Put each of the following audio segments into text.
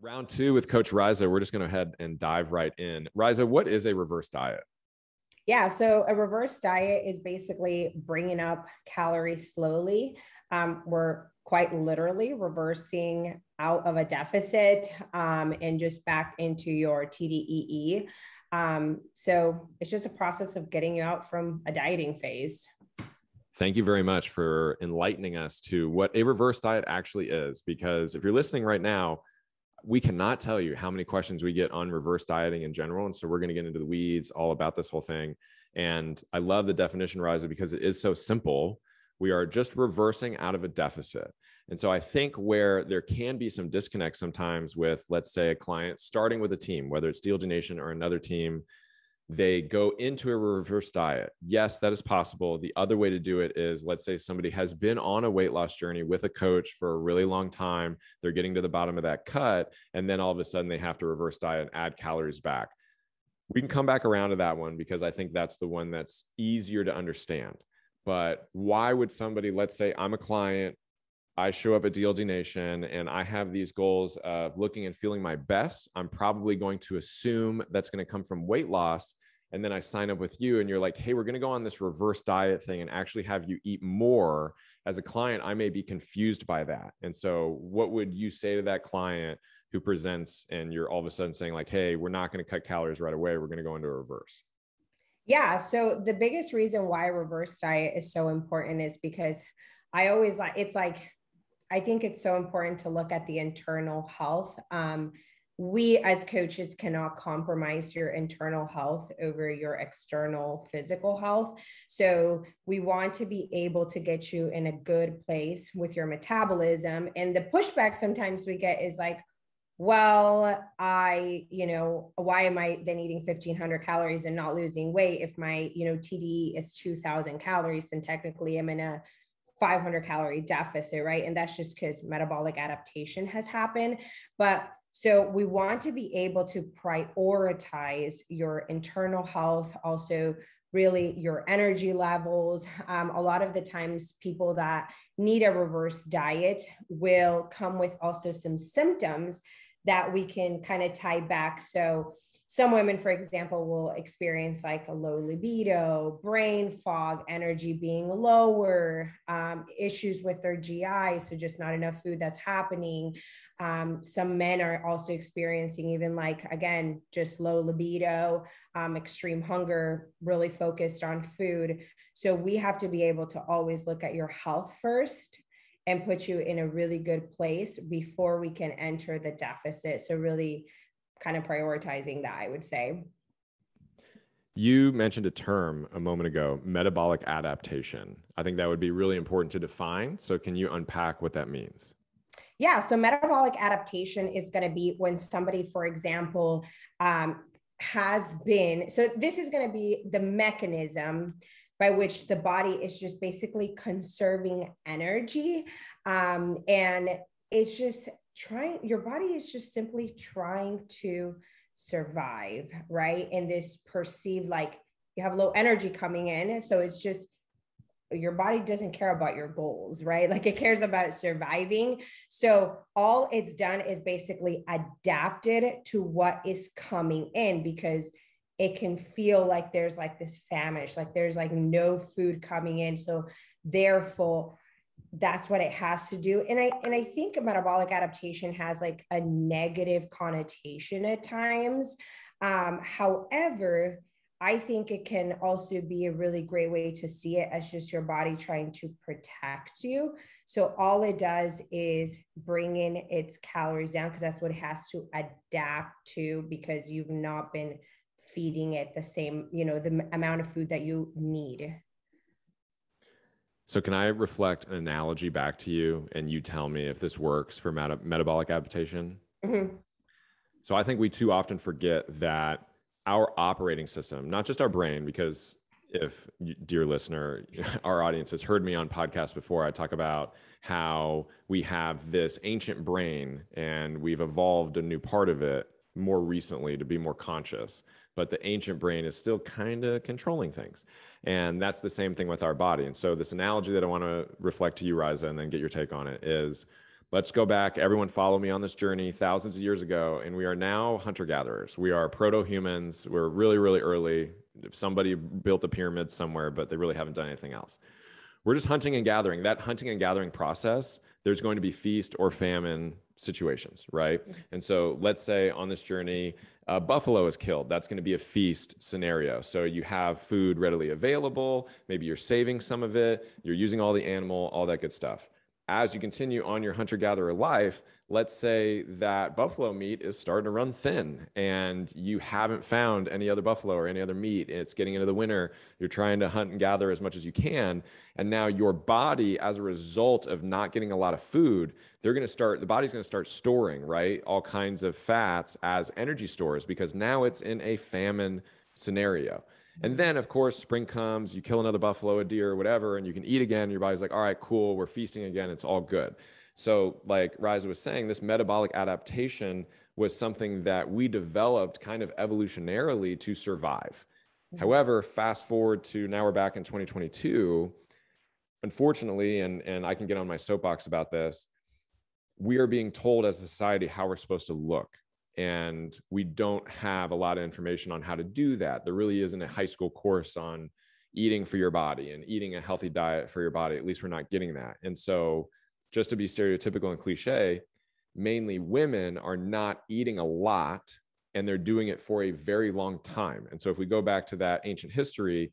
Round two with Coach Riza. We're just going to head and dive right in. Riza, what is a reverse diet? Yeah, so a reverse diet is basically bringing up calories slowly. We're quite literally reversing out of a deficit and just back into your TDEE. So it's just a process of getting you out from a dieting phase. Thank you very much for enlightening us to what a reverse diet actually is. Because if you're listening right now, we cannot tell you how many questions we get on reverse dieting in general. And so we're going to get into the weeds all about this whole thing. And I love the definition, Riza, because it is so simple. We are just reversing out of a deficit. And so I think where there can be some disconnect sometimes with, let's say, a client starting with a team, whether it's DLG Nation or another team, they go into a reverse diet. Yes, that is possible. The other way to do it is, let's say somebody has been on a weight loss journey with a coach for a really long time. They're getting to the bottom of that cut, and then all of a sudden they have to reverse diet and add calories back. We can come back around to that one because I think that's the one that's easier to understand. But why would somebody, let's say I'm a client, I show up at DLG Nation and I have these goals of looking and feeling my best. I'm probably going to assume that's going to come from weight loss. And then I sign up with you and you're like, hey, we're going to go on this reverse diet thing and actually have you eat more. As a client, I may be confused by that. And so what would you say to that client who presents and you're all of a sudden saying like, hey, we're not going to cut calories right away. We're going to go into a reverse? Yeah, so the biggest reason why reverse diet is so important is because I always like, it's like, I think it's so important to look at the internal health. We as coaches cannot compromise your internal health over your external physical health. So we want to be able to get you in a good place with your metabolism. And the pushback sometimes we get is like, well, why am I then eating 1,500 calories and not losing weight if my, TDE is 2,000 calories and technically I'm in a 500 calorie deficit, right? And that's just because metabolic adaptation has happened. But so we want to be able to prioritize your internal health, also really your energy levels. A lot of the times people that need a reverse diet will come with also some symptoms that we can kind of tie back. So some women, for example, will experience like a low libido, brain fog, energy being lower, issues with their GI, so just not enough food that's happening. Some men are also experiencing even like, again, just low libido, extreme hunger, really focused on food. So we have to be able to always look at your health first and put you in a really good place before we can enter the deficit. So really kind of prioritizing that, I would say. You mentioned a term a moment ago, metabolic adaptation. I think that would be really important to define. So can you unpack what that means? Yeah, so metabolic adaptation is going to be when somebody, for example, has been, so this is going to be the mechanism by which the body is just basically conserving energy. And it's just your body is just simply trying to survive, right? And this perceived, like, you have low energy coming in. So it's just, your body doesn't care about your goals, right? Like it cares about surviving. So all it's done is basically adapted to what is coming in, because it can feel like there's like this famish, like there's like no food coming in. So therefore, that's what it has to do. And I think metabolic adaptation has like a negative connotation at times. However, I think it can also be a really great way to see it as just your body trying to protect you. So all it does is bring in its calories down, because that's what it has to adapt to, because you've not been feeding it the same, the amount of food that you need. So can I reflect an analogy back to you and you tell me if this works for metabolic adaptation? Mm-hmm. So I think we too often forget that our operating system, not just our brain, because if you, dear listener, our audience has heard me on podcasts before, I talk about how we have this ancient brain and we've evolved a new part of it more recently to be more conscious, but the ancient brain is still kind of controlling things. And that's the same thing with our body. And so this analogy that I want to reflect to you, Riza, and then get your take on it is, let's go back. Everyone follow me on this journey thousands of years ago. And we are now hunter-gatherers. We are proto-humans. We're really, really early. Somebody built a pyramid somewhere, but they really haven't done anything else. We're just hunting and gathering. That hunting and gathering process, there's going to be feast or famine situations, right? And so let's say on this journey, a buffalo is killed. That's going to be a feast scenario. So you have food readily available. Maybe you're saving some of it. You're using all the animal, all that good stuff. As you continue on your hunter-gatherer life, let's say that buffalo meat is starting to run thin and you haven't found any other buffalo or any other meat. It's getting into the winter. You're trying to hunt and gather as much as you can. And now your body, as a result of not getting a lot of food, the body's going to start storing, right, all kinds of fats as energy stores because now it's in a famine scenario. And then, of course, spring comes, you kill another buffalo, a deer, whatever, and you can eat again. Your body's like, all right, cool, we're feasting again. It's all good. So like Riza was saying, this metabolic adaptation was something that we developed kind of evolutionarily to survive. However, fast forward to now we're back in 2022. Unfortunately, and I can get on my soapbox about this, we are being told as a society how we're supposed to look. And we don't have a lot of information on how to do that. There really isn't a high school course on eating for your body and eating a healthy diet for your body. At least we're not getting that. And so just to be stereotypical and cliche, mainly women are not eating a lot and they're doing it for a very long time. And so if we go back to that ancient history,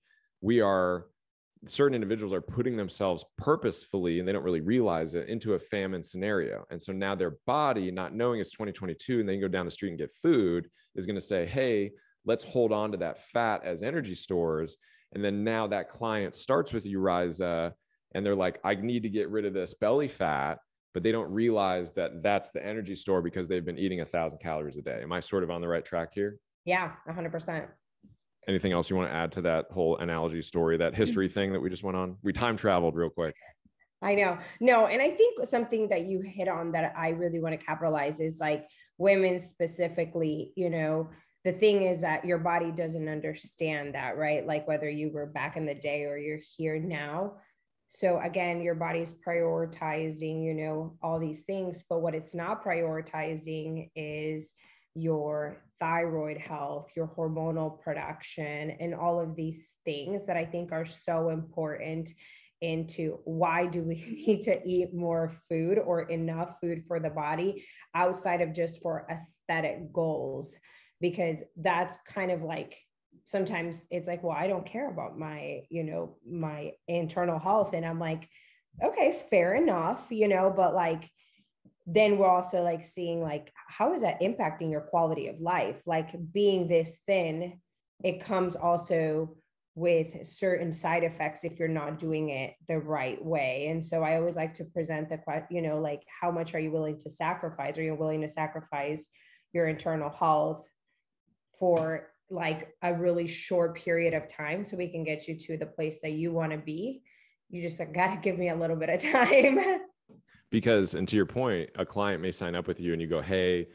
certain individuals are putting themselves purposefully, and they don't really realize it, into a famine scenario. And so now their body, not knowing it's 2022 and they can go down the street and get food, is going to say, hey, let's hold on to that fat as energy stores. And then now that client starts with you, Riza, and they're like, I need to get rid of this belly fat, but they don't realize that that's the energy store because they've been eating 1,000 calories a day. Am I sort of on the right track here? Yeah, 100%. Anything else you want to add to that whole analogy story, that history thing that we just went on? We time traveled real quick. I know. No, and I think something that you hit on that I really want to capitalize is like women specifically, the thing is that your body doesn't understand that, right? Like whether you were back in the day or you're here now. So again, your body's prioritizing, all these things, but what it's not prioritizing is your thyroid health, your hormonal production, and all of these things that I think are so important into why do we need to eat more food or enough food for the body outside of just for aesthetic goals. Because that's kind of like, sometimes it's like, well, I don't care about my, my internal health. And I'm like, okay, fair enough, but like, then we're also like seeing like, how is that impacting your quality of life? Like being this thin, it comes also with certain side effects if you're not doing it the right way. And so I always like to present the question, like how much are you willing to sacrifice? Are you willing to sacrifice your internal health for like a really short period of time so we can get you to the place that you want to be? You just got to give me a little bit of time. Because, and to your point, a client may sign up with you and you go, hey,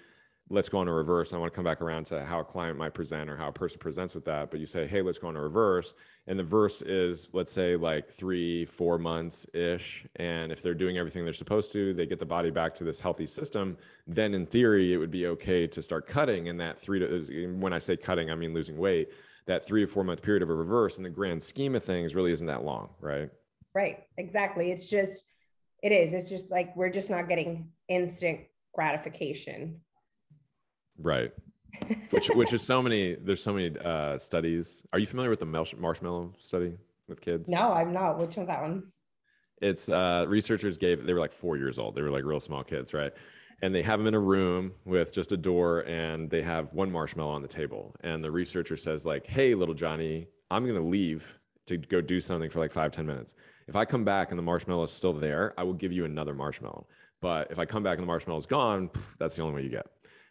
let's go on a reverse. I want to come back around to how a client might present or how a person presents with that. But you say, hey, let's go on a reverse. And the verse is, let's say like 3-4 months ish. And if they're doing everything they're supposed to, they get the body back to this healthy system. Then in theory, it would be okay to start cutting in that when I say cutting, I mean losing weight, that 3 to 4 month period of a reverse in the grand scheme of things really isn't that long, right? Right. Exactly. It's just like, we're just not getting instant gratification. Right. Which is there's so many studies. Are you familiar with the marshmallow study with kids? No, I'm not. Which one's that one? It's researchers they were like 4 years old. They were like real small kids, right? And they have them in a room with just a door and they have one marshmallow on the table. And the researcher says like, hey, little Johnny, I'm going to leave to go do something for like 5-10 minutes. If I come back and the marshmallow is still there, I will give you another marshmallow. But if I come back and the marshmallow is gone, that's the only way you get.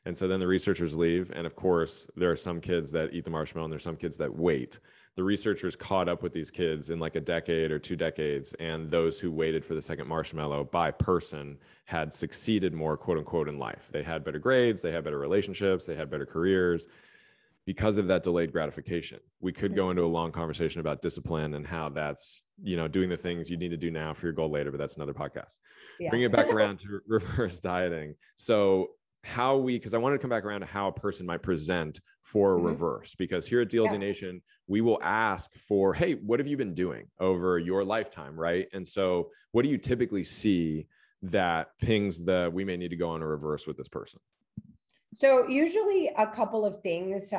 And so then the researchers leave. And of course, there are some kids that eat the marshmallow and there's some kids that wait. The researchers caught up with these kids in like a decade or 2 decades. And those who waited for the second marshmallow by person had succeeded more, quote unquote, in life. They had better grades, they had better relationships, they had better careers. because of that delayed gratification. We could go into a long conversation about discipline and how that's, doing the things you need to do now for your goal later, but that's another podcast. Yeah. Bring it back around to reverse dieting. So because I wanted to come back around to how a person might present for a reverse, because here at DLD Nation, we will ask for, hey, what have you been doing over your lifetime, right? And so what do you typically see that pings we may need to go on a reverse with this person? So usually a couple of things.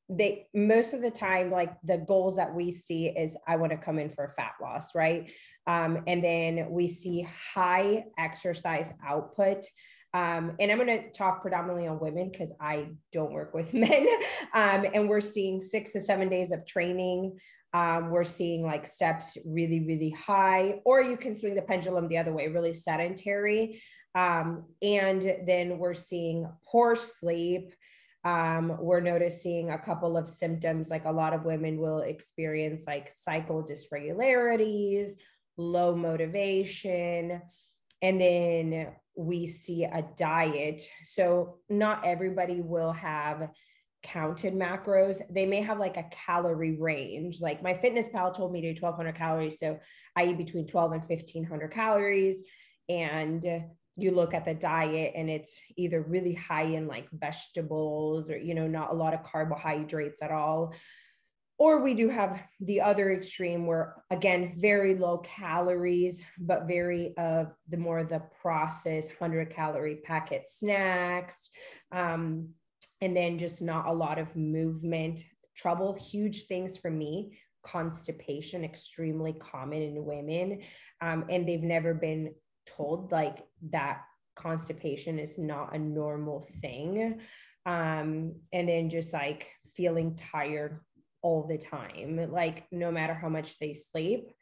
They most of the time, like the goals that we see is I want to come in for fat loss, right? And then we see high exercise output. And I'm going to talk predominantly on women because I don't work with men. And we're seeing 6 to 7 days of training. We're seeing like steps really, really high, or you can swing the pendulum the other way, really sedentary. And then we're seeing poor sleep. We're noticing a couple of symptoms, like a lot of women will experience like cycle dysregularities, low motivation, and then we see a diet. So not everybody will have counted macros. They may have like a calorie range. Like MyFitnessPal told me to do 1,200 calories. So I eat between 12 and 1,500 calories. And you look at the diet and it's either really high in like vegetables or, not a lot of carbohydrates at all. Or we do have the other extreme where, again, very low calories, but very of the more the processed 100-calorie packet snacks. And then just not a lot of movement, trouble, huge things for me. Constipation, extremely common in women. And they've never been told like that constipation is not a normal thing. And then just like feeling tired all the time, like no matter how much they sleep,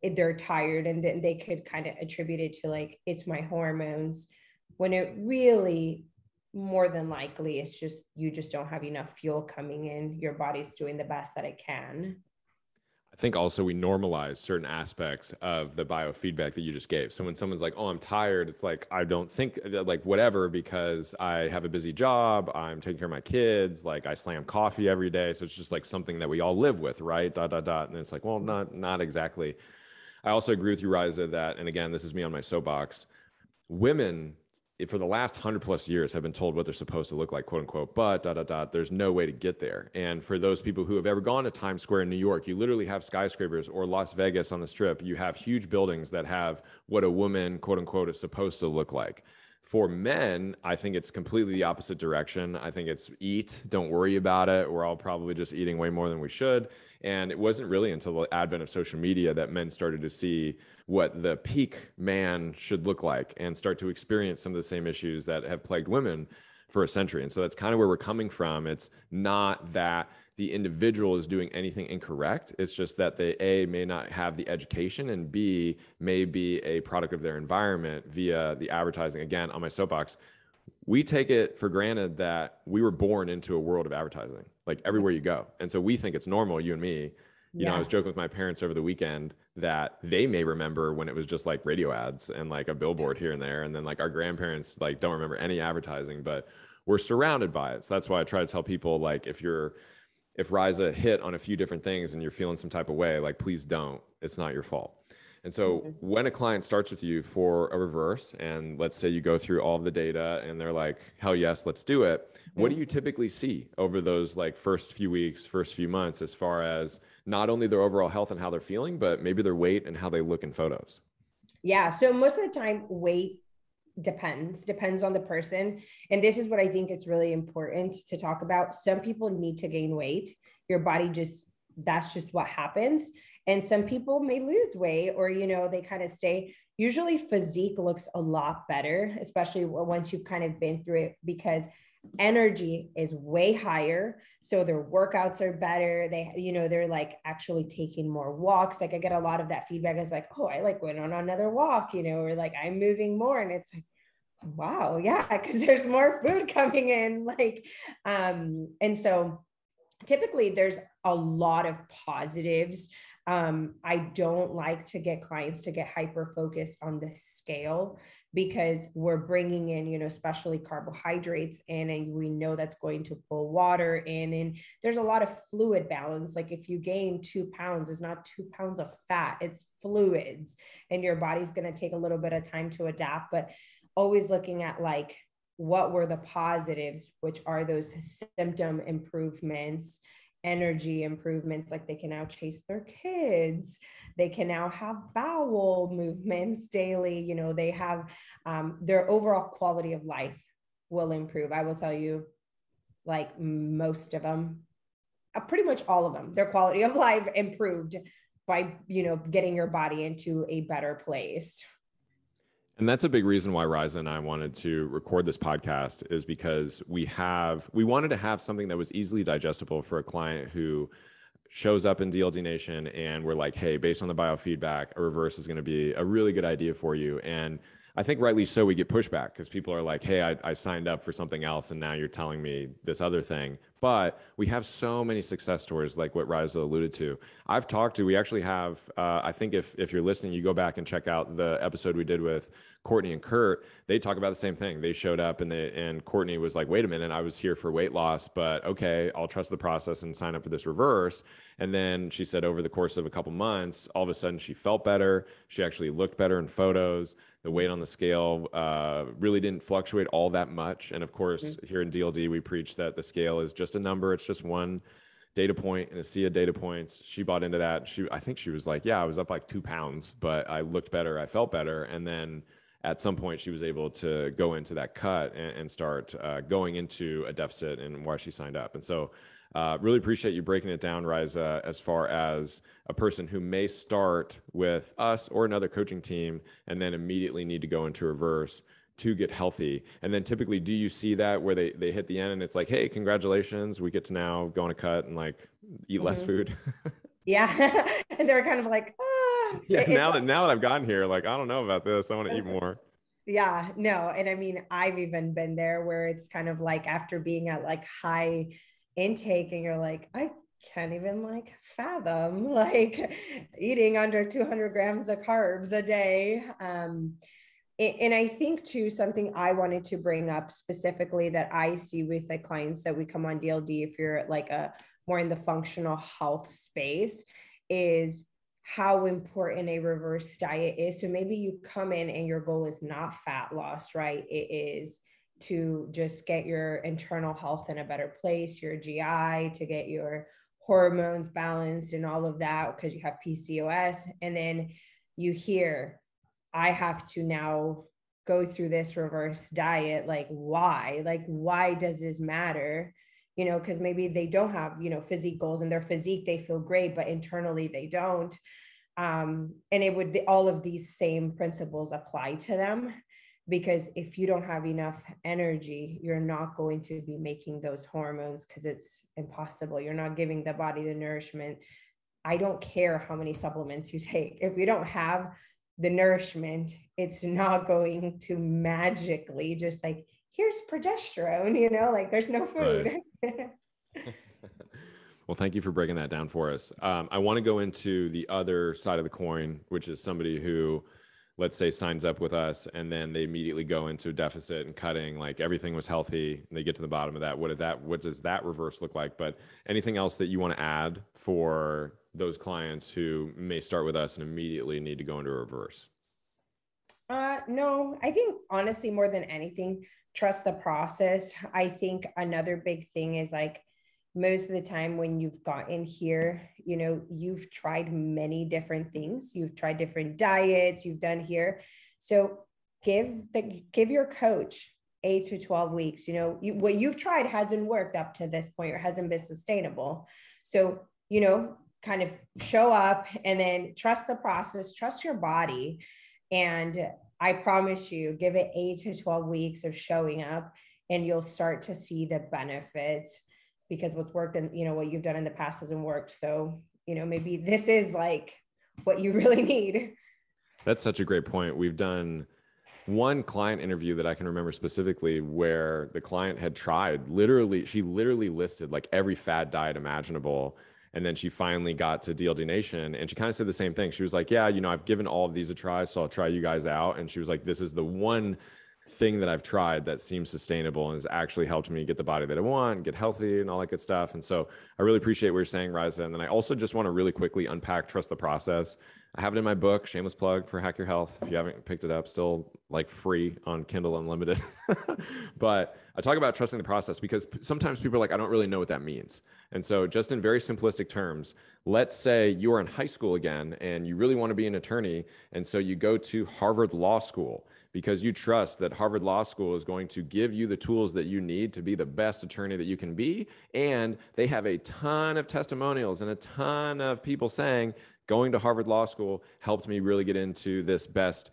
they're tired. And then they could kind of attribute it to like, it's my hormones, when it really more than likely it's just, you just don't have enough fuel coming in. Your body's doing the best that it can. I think also we normalize certain aspects of the biofeedback that you just gave. So when someone's like, oh, I'm tired, it's like, I don't think like whatever, because I have a busy job, I'm taking care of my kids, like I slam coffee every day. So it's just like something that we all live with, right? ... And it's like, well, not exactly. I also agree with you, Riza, that, and again, this is me on my soapbox, women for the last 100+ years have been told what they're supposed to look like, quote unquote, but ... there's no way to get there. And for those people who have ever gone to Times Square in New York, you literally have skyscrapers, or Las Vegas on the Strip, you have huge buildings that have what a woman, quote unquote, is supposed to look like. For men, I think it's completely the opposite direction. I think it's eat, don't worry about it. We're all probably just eating way more than we should. And it wasn't really until the advent of social media that men started to see what the peak man should look like and start to experience some of the same issues that have plagued women for a century. And so that's kind of where we're coming from. It's not that the individual is doing anything incorrect. It's just that they, A, may not have the education, and B, may be a product of their environment via the advertising. Again, on my soapbox, we take it for granted that we were born into a world of advertising, like everywhere you go. And so we think it's normal, you and me. You know, I was joking with my parents over the weekend that they may remember when it was just like radio ads and like a billboard here and there. And then like our grandparents like don't remember any advertising, but we're surrounded by it. So that's why I try to tell people, like, if Riza hit on a few different things and you're feeling some type of way, like, please don't, it's not your fault. And so when a client starts with you for a reverse, and let's say you go through all of the data and they're like, hell yes, let's do it. What do you typically see over those like first few weeks, first few months, as far as not only their overall health and how they're feeling, but maybe their weight and how they look in photos? Yeah. So most of the time, weight depends on the person. And this is what I think it's really important to talk about. Some people need to gain weight. Your body that's just what happens. And some people may lose weight, or, they kind of stay. Usually physique looks a lot better, especially once you've kind of been through it, because energy is way higher. So their workouts are better. They're like actually taking more walks. Like I get a lot of that feedback. It's like, oh, I like went on another walk, or like I'm moving more. And it's like, wow, yeah, because there's more food coming in. And so typically there's a lot of positives I don't like to get clients to get hyper focused on the scale, because we're bringing in, especially carbohydrates in, and we know that's going to pull water in. And there's a lot of fluid balance. Like if you gain 2 pounds, it's not 2 pounds of fat, it's fluids, and your body's going to take a little bit of time to adapt. But always looking at like, what were the positives, which are those symptom improvements, energy improvements, like they can now chase their kids, they can now have bowel movements daily, they have their overall quality of life will improve. I will tell you, like most of them, pretty much all of them, their quality of life improved by getting your body into a better place. And that's a big reason why Riza and I wanted to record this podcast, is because we wanted to have something that was easily digestible for a client who shows up in DLD Nation and we're like, hey, based on the biofeedback, a reverse is going to be a really good idea for you. And I think rightly so, we get pushback because people are like, hey, I signed up for something else and now you're telling me this other thing. But we have so many success stories like what Riza alluded to. We actually have, I think if you're listening, you go back and check out the episode we did with Courtney and Kurt. They talk about the same thing. They showed up and Courtney was like, wait a minute, I was here for weight loss, but okay, I'll trust the process and sign up for this reverse. And then she said over the course of a couple months, all of a sudden she felt better. She actually looked better in photos. The weight on the scale really didn't fluctuate all that much. And of course, here in DLD, we preach that the scale is just a number. It's just one data point and a sea of data points. She bought into that. I think she was like, yeah, I was up like 2 pounds, but I looked better. I felt better. And then at some point she was able to go into that cut and start going into a deficit, and why she signed up. And so really appreciate you breaking it down, Riza, as far as a person who may start with us or another coaching team and then immediately need to go into reverse to get healthy. And then typically, do you see that where they hit the end and it's like, hey, congratulations, we get to now go on a cut and like eat less food? Yeah. And they're kind of like, yeah, now that I've gotten here, like, I don't know about this, I want to eat more. Yeah, no. And I mean, I've even been there where it's kind of like after being at like high intake and you're like, I can't even like fathom like eating under 200 grams of carbs a day. And I think too, something I wanted to bring up specifically that I see with the clients that we come on DLD, if you're like more in the functional health space, is how important a reverse diet is. So maybe you come in and your goal is not fat loss, right? It is to just get your internal health in a better place, your GI, to get your hormones balanced and all of that, because you have PCOS. And then you hear, I have to now go through this reverse diet. Like, why? Like, why does this matter? Because maybe they don't have, physique goals, and their physique, they feel great, but internally they don't. And it would be, all of these same principles apply to them, because if you don't have enough energy, you're not going to be making those hormones, because it's impossible. You're not giving the body the nourishment. I don't care how many supplements you take. If you don't have the nourishment, it's not going to magically just like, here's progesterone, like there's no food. Right. Well, thank you for breaking that down for us. I want to go into the other side of the coin, which is somebody who, let's say, signs up with us and then they immediately go into a deficit and cutting, like everything was healthy and they get to the bottom of that. What does that reverse look like? But anything else that you want to add for those clients who may start with us and immediately need to go into a reverse? No, I think honestly, more than anything, trust the process. I think another big thing is like, most of the time when you've gotten here, you've tried many different things. You've tried different diets, you've done here. So give your coach 8 to 12 weeks. What you've tried hasn't worked up to this point or hasn't been sustainable. So, kind of show up and then trust the process, trust your body. And I promise you, give it 8 to 12 weeks of showing up and you'll start to see the benefits, because what's worked and what you've done in the past hasn't worked. So, maybe this is like what you really need. That's such a great point. We've done one client interview that I can remember specifically where the client had tried she literally listed like every fad diet imaginable. And then she finally got to DLD Nation and she kind of said the same thing. She was like, yeah, I've given all of these a try, so I'll try you guys out. And she was like, this is the one thing that I've tried that seems sustainable and has actually helped me get the body that I want, get healthy and all that good stuff. And so I really appreciate what you're saying, Riza. And then I also just want to really quickly unpack Trust the Process. I have it in my book, shameless plug for Hack Your Health. If you haven't picked it up, still like free on Kindle Unlimited. But I talk about trusting the process because sometimes people are like, I don't really know what that means. And so just in very simplistic terms, let's say you're in high school again and you really want to be an attorney. And so you go to Harvard Law School because you trust that Harvard Law School is going to give you the tools that you need to be the best attorney that you can be. And they have a ton of testimonials and a ton of people saying, going to Harvard Law School helped me really get into this best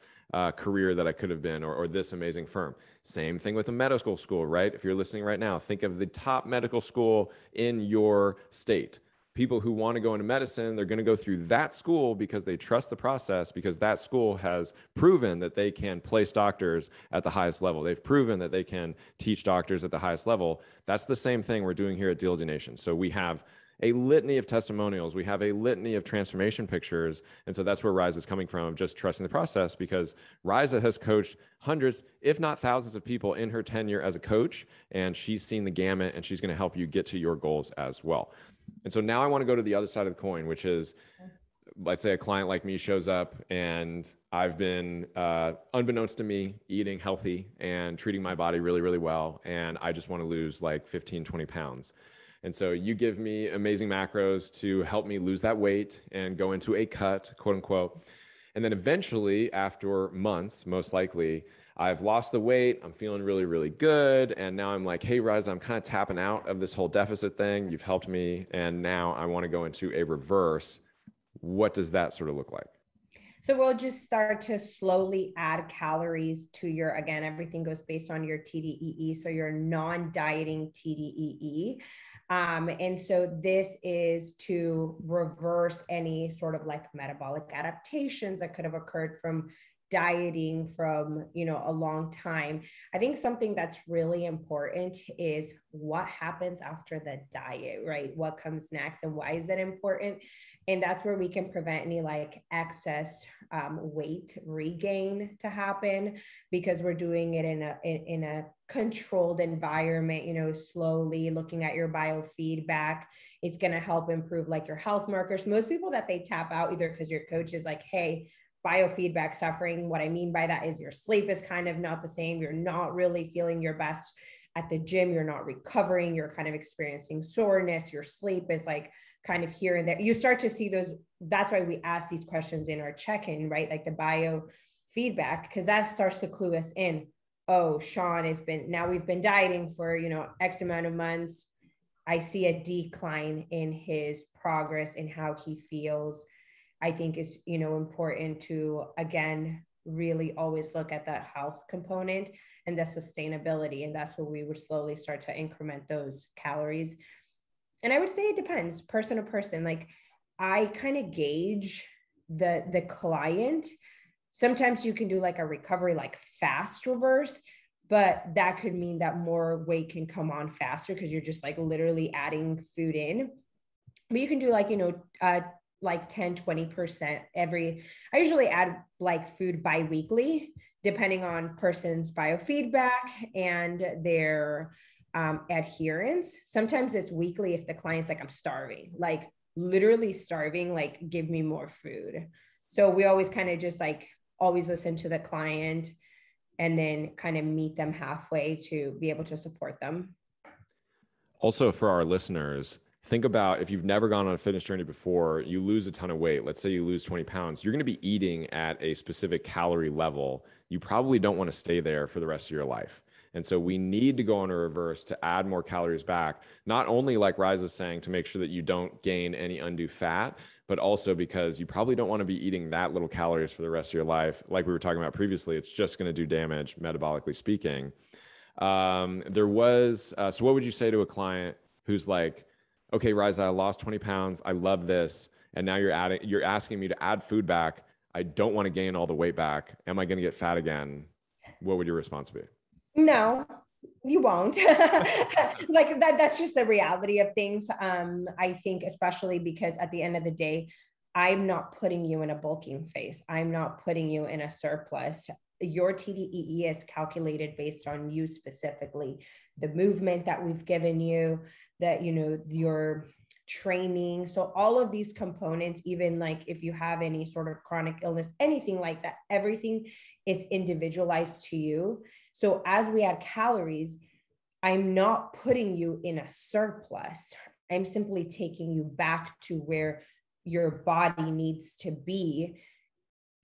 career that I could have been, or this amazing firm. Same thing with a medical school, right? If you're listening right now, think of the top medical school in your state. People who want to go into medicine, they're going to go through that school because they trust the process, because that school has proven that they can place doctors at the highest level. They've proven that they can teach doctors at the highest level. That's the same thing we're doing here at DLD Nation. So we have a litany of testimonials. We have a litany of transformation pictures. And so that's where Riza is coming from, just trusting the process, because Riza has coached hundreds, if not thousands of people in her tenure as a coach. And she's seen the gamut and she's going to help you get to your goals as well. And so now I want to go to the other side of the coin, which is, let's say a client like me shows up and I've been, unbeknownst to me, eating healthy and treating my body really, really well. And I just want to lose like 15, 20 pounds. And so you give me amazing macros to help me lose that weight and go into a cut, quote unquote. And then eventually, after months, most likely, I've lost the weight. I'm feeling really, really good. And now I'm like, hey, Riza, I'm kind of tapping out of this whole deficit thing. You've helped me. And now I want to go into a reverse. What does that sort of look like? So we'll just start to slowly add calories to your, again, everything goes based on your TDEE. So your non-dieting TDEE. And so this is to reverse any sort of like metabolic adaptations that could have occurred from dieting from, a long time. I think something that's really important is what happens after the diet, right? What comes next and why is it important? And that's where we can prevent any like excess weight regain to happen, because we're doing it in a controlled environment, slowly looking at your biofeedback. It's going to help improve like your health markers. Most people that they tap out either because your coach is like, hey, biofeedback suffering. What I mean by that is your sleep is kind of not the same. You're not really feeling your best at the gym. You're not recovering. You're kind of experiencing soreness. Your sleep is like kind of here and there. You start to see those. That's why we ask these questions in our check-in, right? Like the biofeedback, because that starts to clue us in. Oh, Sean we've been dieting for, X amount of months. I see a decline in his progress and how he feels. I think it's, important to, again, really always look at the health component and the sustainability. And that's where we would slowly start to increment those calories. And I would say it depends person to person. Like I kind of gauge the client. Sometimes you can do like a recovery, like fast reverse, but that could mean that more weight can come on faster because you're just like literally adding food in. But you can do like, like 10, 20% I usually add like food bi-weekly, depending on person's biofeedback and their adherence. Sometimes it's weekly if the client's like, I'm starving, like literally starving, like give me more food. So we always kind of just like always listen to the client and then kind of meet them halfway to be able to support them. Also, for our listeners, think about if you've never gone on a fitness journey before, you lose a ton of weight. Let's say you lose 20 pounds. You're going to be eating at a specific calorie level. You probably don't want to stay there for the rest of your life. And so we need to go on a reverse to add more calories back, not only like Riza is saying, to make sure that you don't gain any undue fat, but also because you probably don't want to be eating that little calories for the rest of your life. Like we were talking about previously, it's just going to do damage, metabolically speaking. So what would you say to a client who's like, okay, Riza, I lost 20 pounds. I love this. And now you're asking me to add food back. I don't want to gain all the weight back. Am I going to get fat again? What would your response be? No, You won't. Like that's just the reality of things. I think especially because at the end of the day, I'm not putting you in a bulking phase. I'm not putting you in a surplus. Your TDEE is calculated based on you specifically, the movement that we've given you, that, you know, your training. So all of these components, even like if you have any sort of chronic illness, anything like that, everything is individualized to you. So as we add calories, I'm not putting you in a surplus. I'm simply taking you back to where your body needs to be.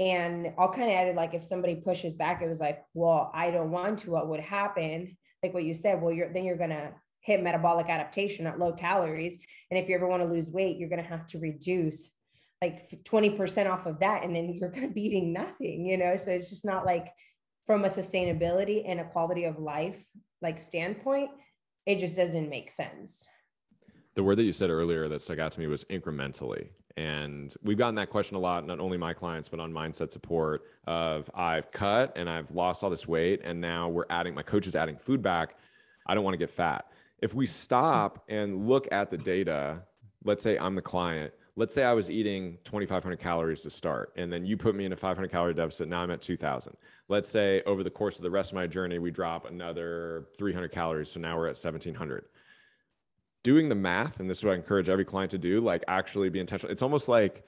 And I'll kind of add, like, if somebody pushes back, it was like, well, I don't want to, what would happen? Like what you said, well, you're going to hit metabolic adaptation at low calories. And if you ever want to lose weight, you're going to have to reduce like 20% off of that. And then you're going to be eating nothing, you know? So it's just not like, from a sustainability and a quality of life like standpoint, it just doesn't make sense. The word that you said earlier that stuck out to me was incrementally. And we've gotten that question a lot, not only my clients, but on mindset support of I've cut and I've lost all this weight. And now my coach is adding food back. I don't want to get fat. If we stop and look at the data, let's say I'm the client, let's say I was eating 2,500 calories to start, and then you put me in a 500 calorie deficit. Now I'm at 2,000. Let's say over the course of the rest of my journey, we drop another 300 calories. So now we're at 1,700. Doing the math, and this is what I encourage every client to do, like actually be intentional. It's almost like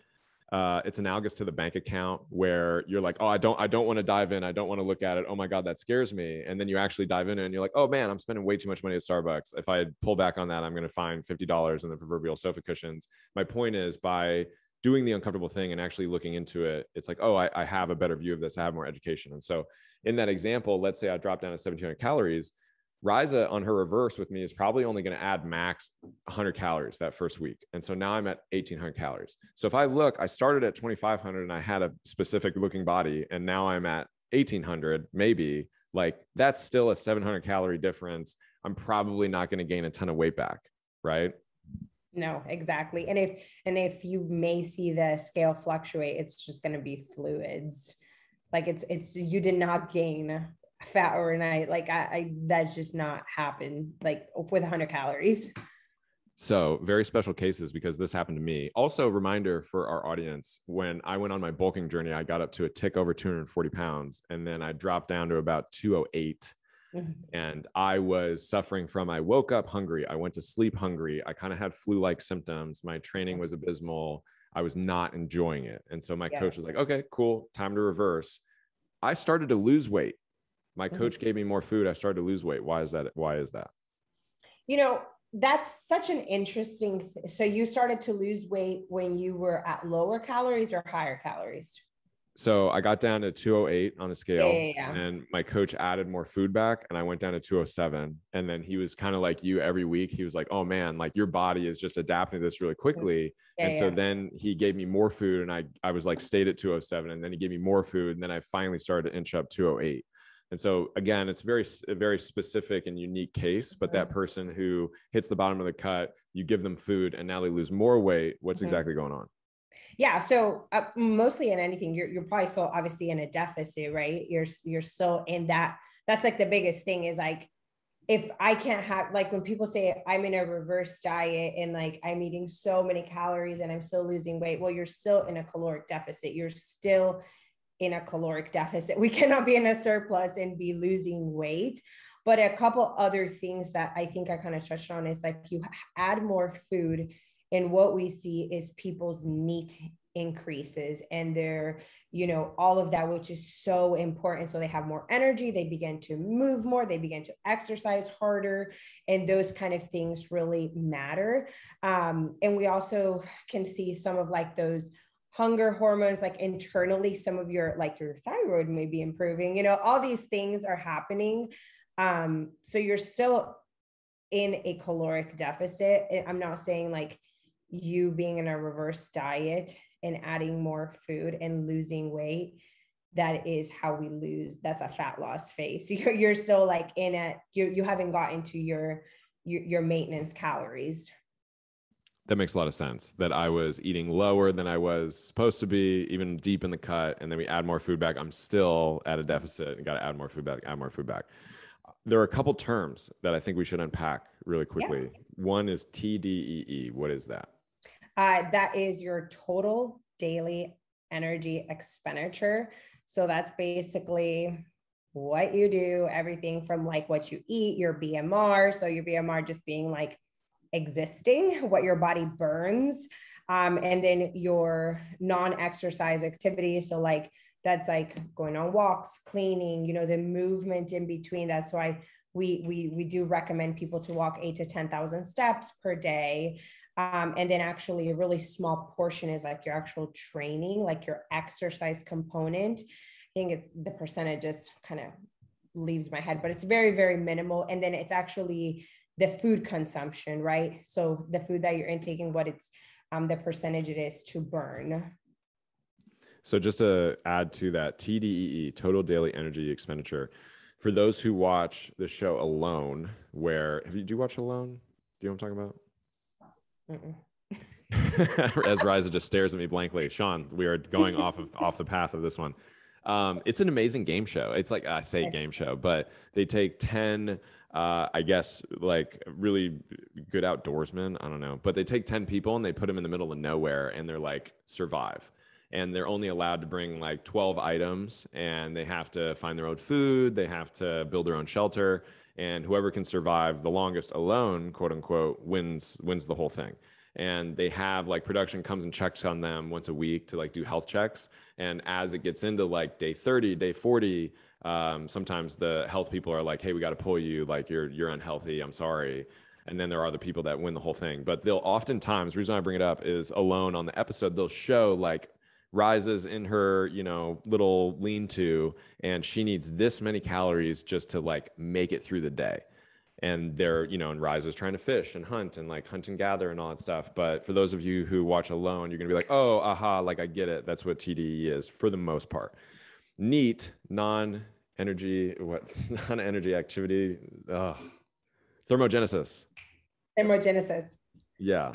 it's analogous to the bank account where you're like, oh, I don't want to dive in. I don't want to look at it. Oh my God, that scares me. And then you actually dive in and you're like, oh man, I'm spending way too much money at Starbucks. If I pull back on that, I'm going to find $50 in the proverbial sofa cushions. My point is, by doing the uncomfortable thing and actually looking into it, it's like, oh, I have a better view of this. I have more education. And so in that example, let's say I drop down to 1,700 calories. Riza on her reverse with me is probably only going to add max 100 calories that first week. And so now I'm at 1,800 calories. So if I look, I started at 2,500 and I had a specific looking body, and now I'm at 1,800, maybe. Like, that's still a 700 calorie difference. I'm probably not going to gain a ton of weight back, right? No, exactly. And if you may see the scale fluctuate, it's just going to be fluids. Like it's you did not gain fat overnight. Like I that's just not happened like with 100 calories. So very special cases, because this happened to me. Also, reminder for our audience, when I went on my bulking journey, I got up to a tick over 240 pounds, and then I dropped down to about 208. And I was suffering from, I woke up hungry. I went to sleep hungry. I kind of had flu-like symptoms. My training was abysmal. I was not enjoying it. And so my coach was like, okay, cool. Time to reverse. I started to lose weight. My coach gave me more food. I started to lose weight. Why is that? Why is that? You know, that's such an interesting. So you started to lose weight when you were at lower calories or higher calories? So I got down to 208 on the scale, Yeah. and my coach added more food back, and I went down to 207. And then he was kind of like you every week. He was like, oh man, like your body is just adapting to this really quickly. And so then he gave me more food, and I was like, stayed at 207. And then he gave me more food. And then I finally started to inch up 208. And so again, it's a very specific and unique case, but that person who hits the bottom of the cut, you give them food and now they lose more weight. What's exactly going on? Yeah. So mostly in anything, you're probably still obviously in a deficit, right? You're still in that. That's like the biggest thing is like, if I can't have, like when people say I'm in a reverse diet and like I'm eating so many calories and I'm still losing weight, well, you're still in a caloric deficit. You're still in a caloric deficit. We cannot be in a surplus and be losing weight. But a couple other things that I think I kind of touched on is like you add more food, and what we see is people's NEAT increases and their, you know, all of that, which is so important. So they have more energy, they begin to move more, they begin to exercise harder, and those kind of things really matter. And we also can see some of like those hunger hormones, like internally, some of your, like your thyroid may be improving, you know, all these things are happening. So you're still in a caloric deficit. I'm not saying like you being in a reverse diet and adding more food and losing weight, that is how we lose. That's a fat loss phase. You're still like in a, you haven't gotten to your maintenance calories. That makes a lot of sense, that I was eating lower than I was supposed to be, even deep in the cut. And then we add more food back. I'm still at a deficit and got to add more food back, add more food back. There are a couple terms that I think we should unpack really Yeah. quickly. One is TDEE. What is that? That is your total daily energy expenditure. So that's basically what you do, everything from like what you eat, your BMR. So your BMR just being like existing, what your body burns, and then your non-exercise activities. So like that's like going on walks, cleaning, you know, the movement in between. That's why we do recommend people to walk 8 to 10,000 steps per day. And then actually a really small portion is like your actual training, like your exercise component. I think it's the percentage just kind of leaves my head, but it's very, very minimal. And then it's actually the food consumption, right? So the food that you're intaking, what it's the percentage it is to burn. So just to add to that, TDEE, total daily energy expenditure. For those who watch the show Alone, where do you watch Alone? Do you know what I'm talking about? As Riza just stares at me blankly. Sean, we are going off the path of this one. It's an amazing game show. It's like I say game show, but they take 10, I guess, like really good outdoorsmen. I don't know, but they take 10 people and they put them in the middle of nowhere and they're like survive. And they're only allowed to bring like 12 items and they have to find their own food. They have to build their own shelter. And whoever can survive the longest alone, quote unquote, wins the whole thing. And they have like production comes and checks on them once a week to like do health checks. And as it gets into like day 30, day 40, sometimes the health people are like, hey, we got to pull you, like you're unhealthy, I'm sorry. And then there are the people that win the whole thing. But they'll oftentimes, the reason I bring it up is Alone on the episode, they'll show like Rises in her, you know, little lean-to, and she needs this many calories just to like make it through the day. And they're, you know, and Rise is trying to fish and hunt and like hunt and gather and all that stuff. But for those of you who watch Alone, you're gonna be like, oh, aha, like I get it. That's what TDE is for the most part. NEAT, non-energy activity, thermogenesis. Thermogenesis. Yeah,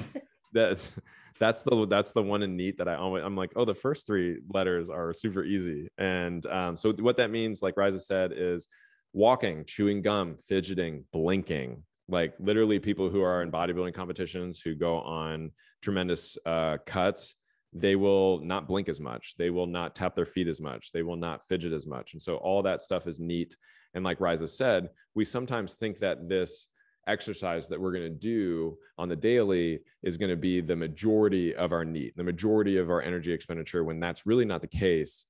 that's that's the one in NEAT that I'm like, oh, the first three letters are super easy. And so what that means, like Riza said, is walking, chewing gum, fidgeting, blinking. Like literally people who are in bodybuilding competitions who go on tremendous cuts, they will not blink as much. They will not tap their feet as much. They will not fidget as much. And so all that stuff is NEAT. And like Riza said, we sometimes think that this exercise that we're going to do on the daily is going to be the majority of our NEAT, the majority of our energy expenditure, when that's really not the case.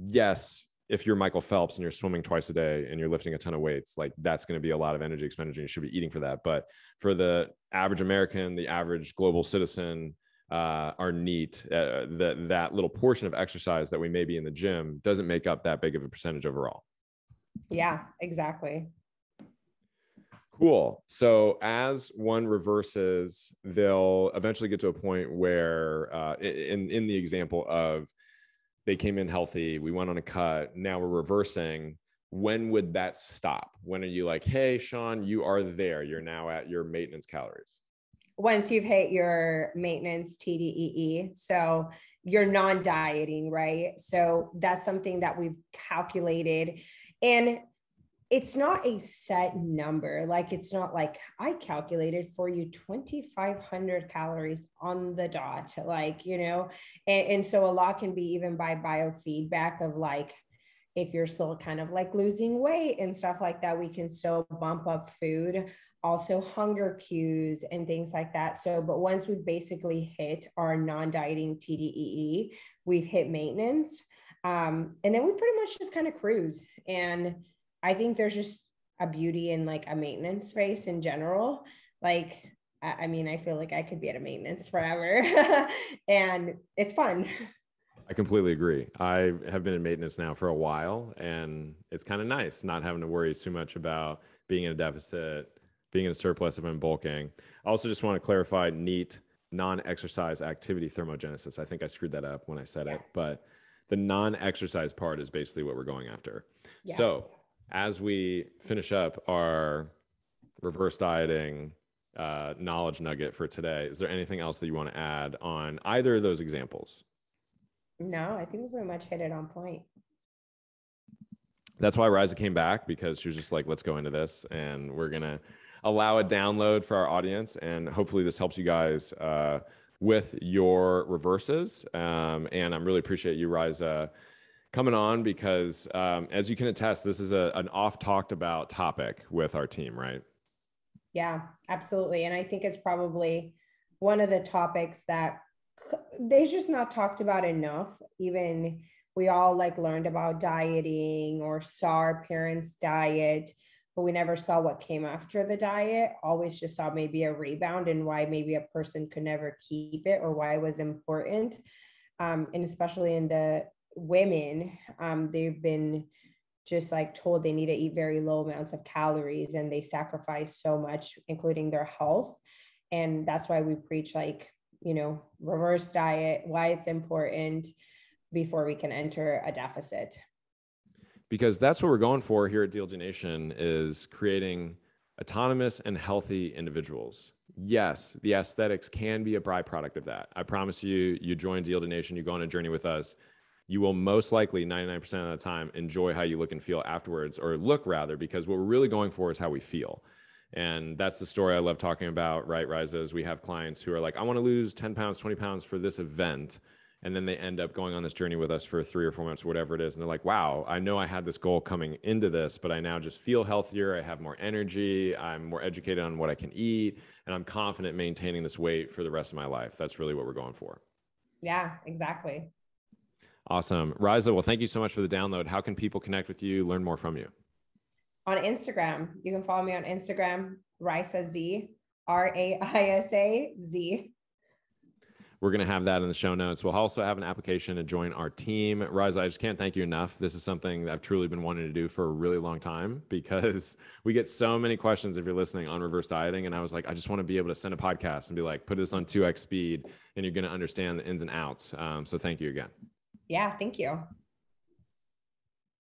Yes, if you're Michael Phelps and you're swimming twice a day and you're lifting a ton of weights, like that's going to be a lot of energy expenditure. You should be eating for that. But for the average American, the average global citizen, our NEAT, that little portion of exercise that we may be in the gym doesn't make up that big of a percentage overall. Yeah, exactly. Cool. So as one reverses, they'll eventually get to a point where, in the example of they came in healthy, we went on a cut, now we're reversing. When would that stop? When are you like, hey, Sean, you are there. You're now at your maintenance calories. Once you've hit your maintenance TDEE, so you're non-dieting, right? So that's something that we've calculated. And it's not a set number. Like, it's not like I calculated for you 2,500 calories on the dot, like, you know, and so a lot can be even by biofeedback of like, if you're still kind of like losing weight and stuff like that, we can still bump up food, also hunger cues and things like that. So, but once we basically hit our non-dieting TDEE, we've hit maintenance. And then we pretty much just kind of cruise. And I think there's just a beauty in like a maintenance phase in general. Like, I mean, I feel like I could be at a maintenance forever and it's fun. I completely agree. I have been in maintenance now for a while, and it's kind of nice not having to worry too much about being in a deficit, being in a surplus if I'm bulking. I also just want to clarify NEAT, non-exercise activity thermogenesis. I think I screwed that up when I said it, but the non-exercise part is basically what we're going after. Yeah. So as we finish up our reverse dieting knowledge nugget for today, is there anything else that you want to add on either of those examples? No, I think we pretty much hit it on point. That's why Riza came back, because she was just like, let's go into this, and we're going to allow a download for our audience. And hopefully this helps you guys with your reverses. And I'm really appreciate you, Riza, coming on, because as you can attest, this is an oft talked about topic with our team, right? Yeah, absolutely. And I think it's probably one of the topics that they just not talked about enough. Even we all like learned about dieting or saw our parents' diet, but we never saw what came after the diet. Always just saw maybe a rebound and why maybe a person could never keep it or why it was important. And especially in the women, they've been just like told they need to eat very low amounts of calories and they sacrifice so much, including their health. And that's why we preach like, reverse diet, why it's important before we can enter a deficit. Because that's what we're going for here at DLG Nation, is creating autonomous and healthy individuals. Yes, the aesthetics can be a byproduct of that. I promise you, you join DLG Nation, you go on a journey with us, you will most likely 99% of the time enjoy how you look and feel afterwards, or look rather, because what we're really going for is how we feel. And that's the story I love talking about, right, Riza? Is we have clients who are like, I want to lose 10 pounds, 20 pounds for this event. And then they end up going on this journey with us for 3 or 4 months, whatever it is. And they're like, wow, I know I had this goal coming into this, but I now just feel healthier. I have more energy. I'm more educated on what I can eat. And I'm confident maintaining this weight for the rest of my life. That's really what we're going for. Yeah, exactly. Awesome. Riza, well, thank you so much for the download. How can people connect with you, learn more from you? On Instagram, you can follow me on Instagram, Raisa Z, RAISA-Z. We're going to have that in the show notes. We'll also have an application to join our team. Riza, I just can't thank you enough. This is something that I've truly been wanting to do for a really long time, because we get so many questions, if you're listening, on reverse dieting. And I was like, I just want to be able to send a podcast and be like, put this on 2x speed and you're going to understand the ins and outs. So thank you again. Yeah, thank you.